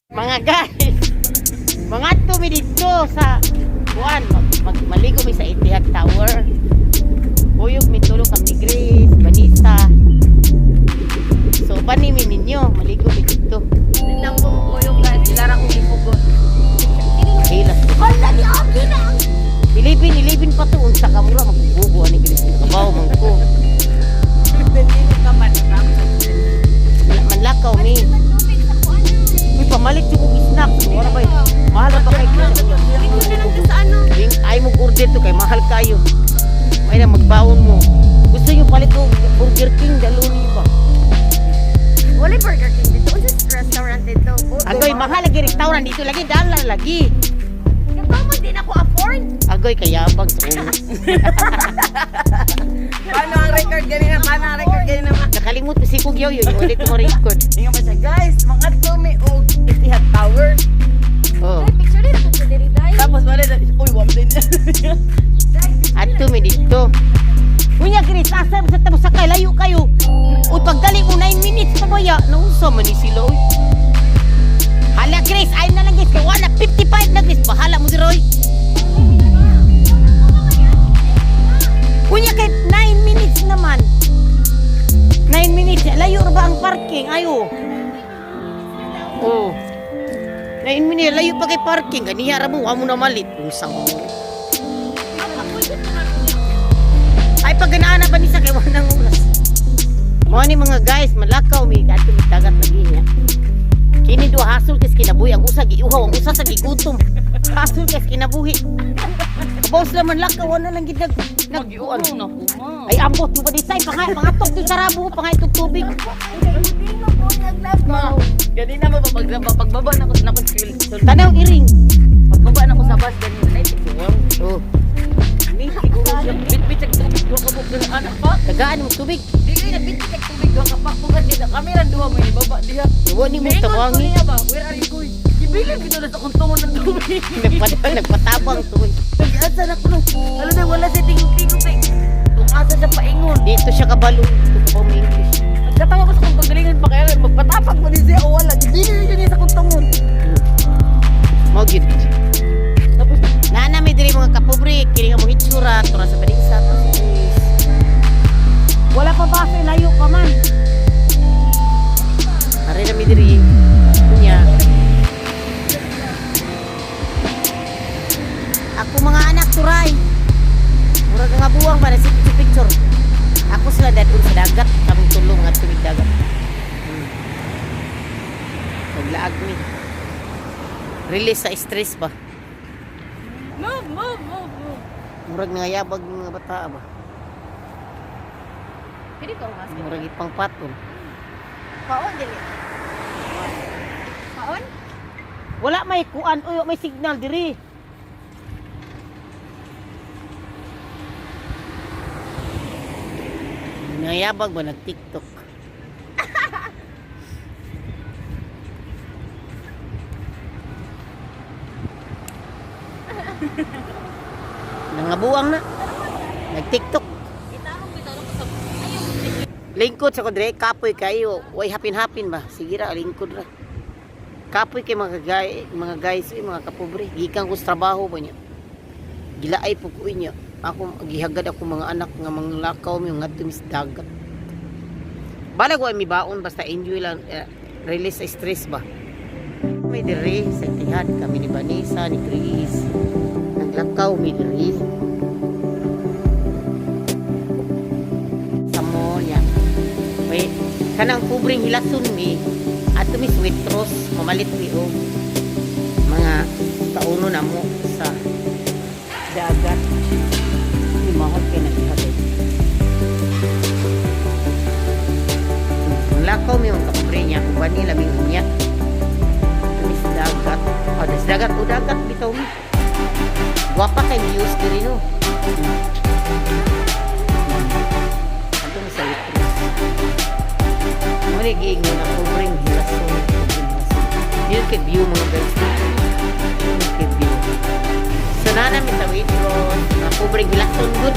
Mga guys, mga tumi dito sa buwan, maligo mi sa Etihad Tower. Buyog mi tulo kami Grace, Vanessa. So panimi ninyo, maligo mi dito. Nang buyog guys, ilarang kong ipugot. Hilas. Wala ni Aki na. Ilibin pa to unsa ka mura magbubo ani bilis kabaw man ko. Dili ka man Manlakaw mi. Uy, pamalit yung snack. Wala ba? Mahal na ba kayo? Ay mo order to kay mahal kayo. Ay na magbaon mo. Gusto nyo palit mo Burger King daluni ba? Wala Burger King dito. Unsa restaurant dito? Agoy, mahal lagi restaurant dito lagi $1 lagi. Kapag mo din ako afford. Agoy, kaya pag sa ulo. Paano ang record ganina? Paano ang record ganina? Nakalimut ko si Kugyaw yun. Yung ulit mo record. Hinga pa siya, guys, mga tumi o Etihad Tower. Oh. Picture din ako sa diri, guys. Tapos wala na, uy, wam din. At tumi dito. Unya, Chris, asa sa tamo sakay, layo kayo. Uy, pagdali mo 9 minutes pa ba ya? Nausa man ni sila, uy. Hala, Chris, ayun na lang, guys. Kaya wala, 55 na, Chris. Bahala mo si Roy. Unya, kahit 9 minutes naman. 9 minutes. Layo ba ang parking? Ayo. Oh. 9 minutes. Layo pa kay parking. Ganihara mo. Huwag mo na malit. Usang mo. Ay, pag ganaan na ba nisa kay wanang oras? Mga ni mga guys, malakaw. May kato may dagat lagi niya. Kini do hasol kes kinabuhi. Ang usa giuhaw. Ang usa sa gigutom. Hasol kes kinabuhi. Boss naman lakaw. Ano lang gidag. Nag-uwan. Ay, ambot mo ba di say? Pangatok doon sa rabo. Pangatok tubig. Ganina mo ba pagbaba na ko sa nakong fuel. Tanaw iring. Pagbaba na ko sa bus ganina. Ay, tiguang. Oh. Ni siguro siya bit-bit tubig duha ka buk anak pa. Tagaan mo tubig. Di kay na bit-bit tubig duha ka pa. Pugat din kami ra duha mo ni baba diha. Iwa ni mo tawangi. Ba? Where are you going? Ibilin kita na sa kuntungon ng tubig. Nagpatabang tuloy. Nag-asa na ko nung. Alam na wala si tingog-tingog eh. Tungasa siya paingon. Dito siya kabalo. Ito pa mo English. Nagkatawa ko sa kung pagalingan pa kaya magpatapag mo din siya o wala. Ibilin niya sa kuntungon. Mau gid. Tapos Nana may diri mga kapobre. Kini nga mo hitsura. Tura sa Vanessa. Wala pa base. Layo pa man. Ari na may diri. Kunya. Ako mga anak turay. Murag nga buwang ba na si picture. Ako sila dadun sa dagat. Kaming tulong at tubig dagat. Paglaag mi. Release sa stress ba? move. Murag nga yabag ng mga bata ba? Pwede ko mas. Murag ipang patol. Paon dili. Paon? Wala may kuan o may signal diri. Nayabag ba nag-TikTok? Nangabuang na. Nag-TikTok. Itarong bitaw ko sa Lingkod sa kodre, kapoy kayo. Way hapin-hapin ba? Sige ra, lingkod ra. Kapoy kay mga guys, mga kapobre. Gikan ko sa trabaho ba niya. Gilaay po ko niya. Ako gihagad ako mga anak nga mga lakaw mi ngadto mis dagat. Balag wa mi baon basta enjoy lang release sa stress ba. May diri sa Etihad kami ni Vanessa ni Chris. Naglakaw mi diri. Samo ya. Wait, kanang pobreng hilason mi ato mi sweatros mamalit mi og mga kauno na mo sa dagat. Mahal kayo na siya. Ang lakaw may mga kapobre niya. Kung ba nila may unya. Anis dagat. O, das dagat. O, dagat. Bitaw mo. Guwapa kayo views diri no. Ito na sa litros. Muna giing mo na pobreng hilason. Yun kay view mga guys. Yun kay view. So na namin sa waitrose, mga pobreng hilason good.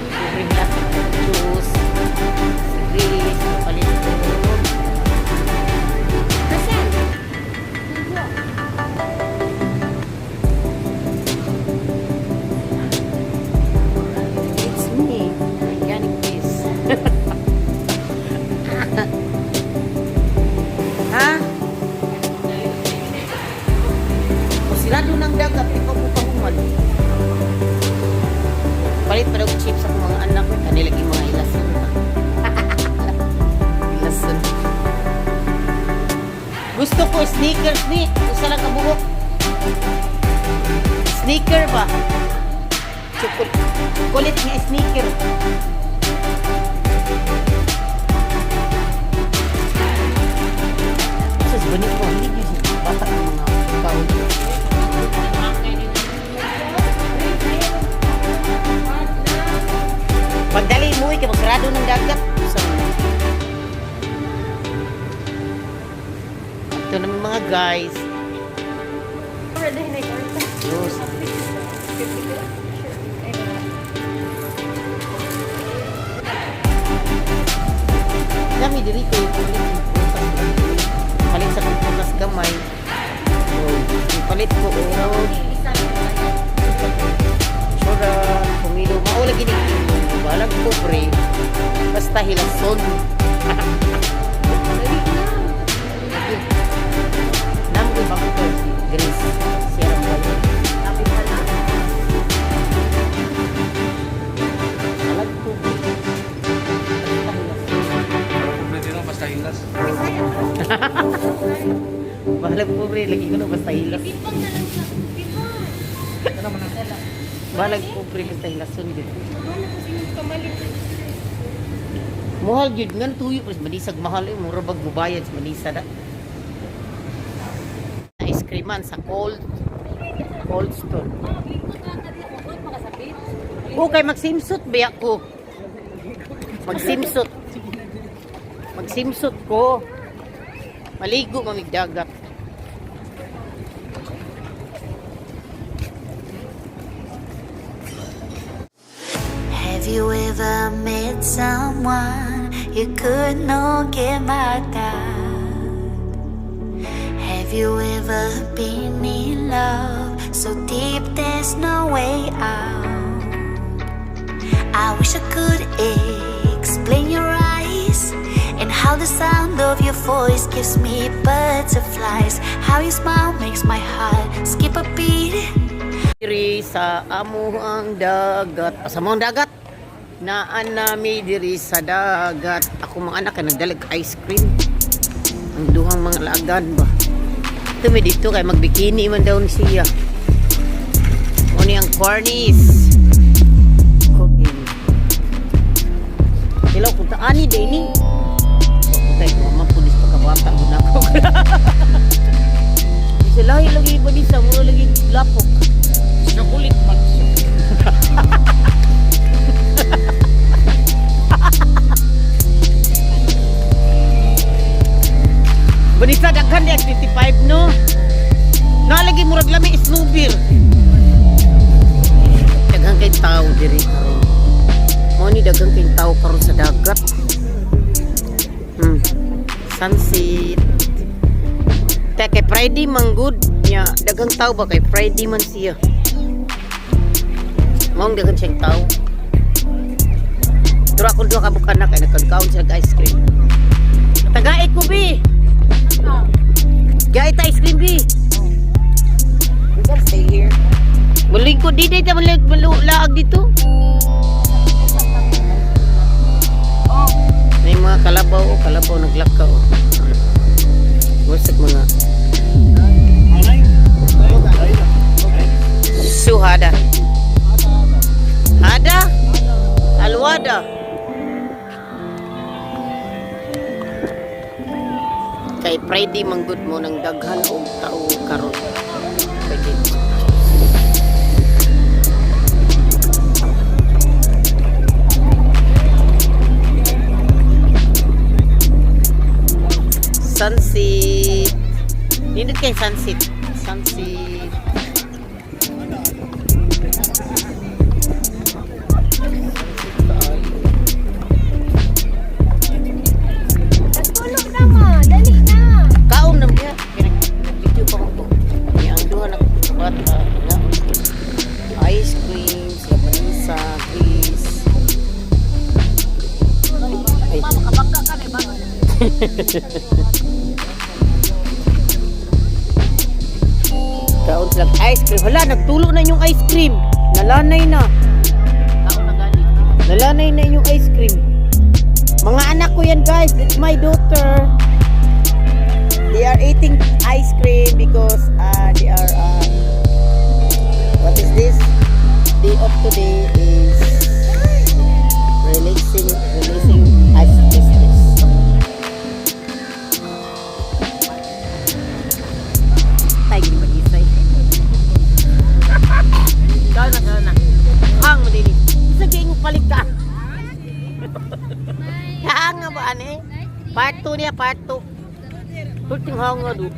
Pobreng hilason, juice, sigris, palit ito. Gusto ko sneakers ni. Isa lang kabuhok. Sneaker ba? Kulit nga sneaker. Sus, banit ko. Hindi ko siya. Bata ng mga kaon. Pagdali mo, ikaw magsarado ng dagat. Ito naman mga guys. Diyos. Kami diri ko palit sa pagpunas gamay. Palit ko sura pumilo maula gini balag ko pre basta hilason. Namgo ba ko Grace siya ang balik. Tapi pala. Balag ko. Basta hilas. Bahala po pre, lagi ko na basta hilas. Bahala po pre, basta hilason dito. Mahal yun nga, tuyo pa, manisag mahal eh, mura bag bubayad sa manisa da. Ice creaman sa cold store. Okay, magsimsut ba ako? Magsimsut ko. Maligo mamigdagat. Have you ever met someone you could not get mad at? Have you ever been in love so deep there's no way out? I wish I could explain your eyes and how the sound of your voice gives me butterflies. How you smile makes my heart skip a beat. Diri sa amuang dagat. Sa amuang dagat? Naan nami diri sa dagat. Ako mga anak ay nagdalag ice cream. Ang duhang mga lagan ba. Ito may dito kay magbikini man daw siya. Muni ang cornice. Okay. Hello, kung taani day ni. Kutay ko mga pulis pagkabata ko na ako. Isa lahi lagi ba di sa muro lagi lapok. Nakulit man. Banisa daghan di 25 no. Nalagi murag lami snowbir. Daghang kay tao diri karon. Mo ni daghang kay tao karon sa dagat. Sunset. Kay Friday man good nya daghang tao ba kay Friday man siya. Mong daghang siyang tao. Dura ko duha ka bukanak kay nagkagkaon siya ice cream. Tagaay ko bi. Gaya ice cream bi. We gotta stay here. Malingkod di day ta malulaag dito. May mga kalabaw naglakaw. Wasag mga suhada. Hada? Alwada. Kay Friday manggod mo ng daghan og tao karon. Pwede. Sunset. Nindot kay sunset. Sunset. Tulog na ma, dali na. Kaon na biya. Video pa ko. Yang duha na bata na. Ice cream, sila Vanessa, Chris. Ay. Makabangga ka na ba? Kaon sila ice cream. Hala, nagtulo na yung ice cream. Nalanay na. Ako na gani. Nalanay na yung ice cream. Mga anak ko yan guys. That's my daughter. They are eating ice cream because they are what is this? Day of today is releasing ice business. Tay gini mag-isay. Kana. Hang mo din. Sa ging palit ka. Hang nga ba ane? Part 2 niya, part 2. Kulting hang nga do.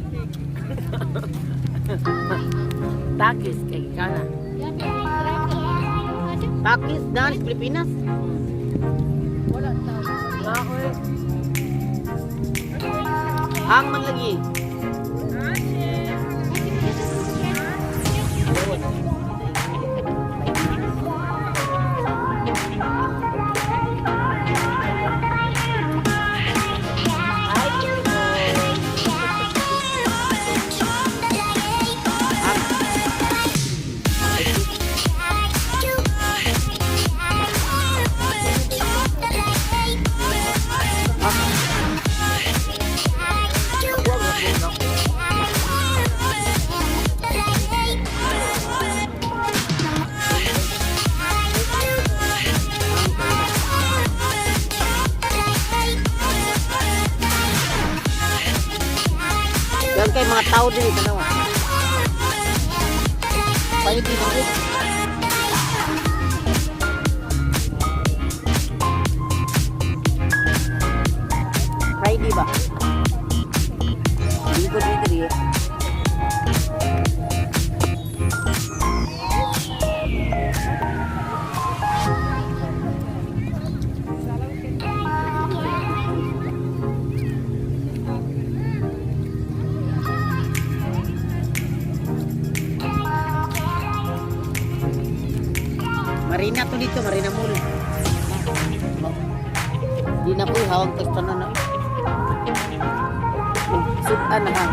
Takis kay kana. Takis dance Pilipinas. Ako eh. Hang man lagi. Yan kay mga tao din ito naman. Payo dito rin. Friday ba? Hindi ko dito rin. Marina to dito, Marina Mall. Di na po hawag testo na na. Sudan na hang.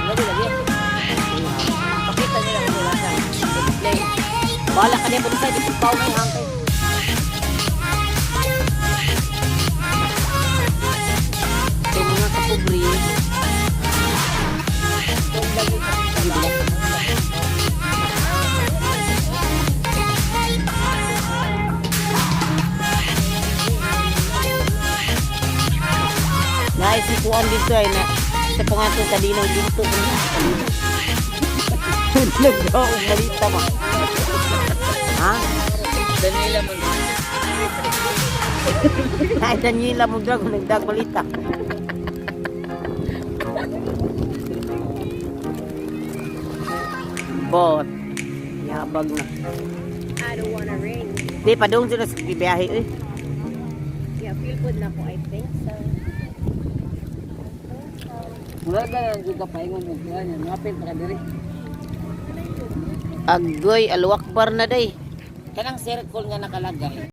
Lagi. Pakita nila ang nilasa. Display. Bala ka din po sa dito pa may hang kay. Ito mga kapubri. Naisikuan dito ay na sa pangatong kadinang dito ko na. Tulog daw ang balita mo. Ha? Danila mo. Ay, Daniela mo daw kung nagdag balita. Bot. Yabag na. I don't wanna ring. Di, padung sila sa bibiyahe eh. Yeah, feel good na po, I think so. Wala ka lang juga paingon mo. Yan, mapil pa ka diri. Agoy, alwakbar na day. Kanang circle nga nakalagay.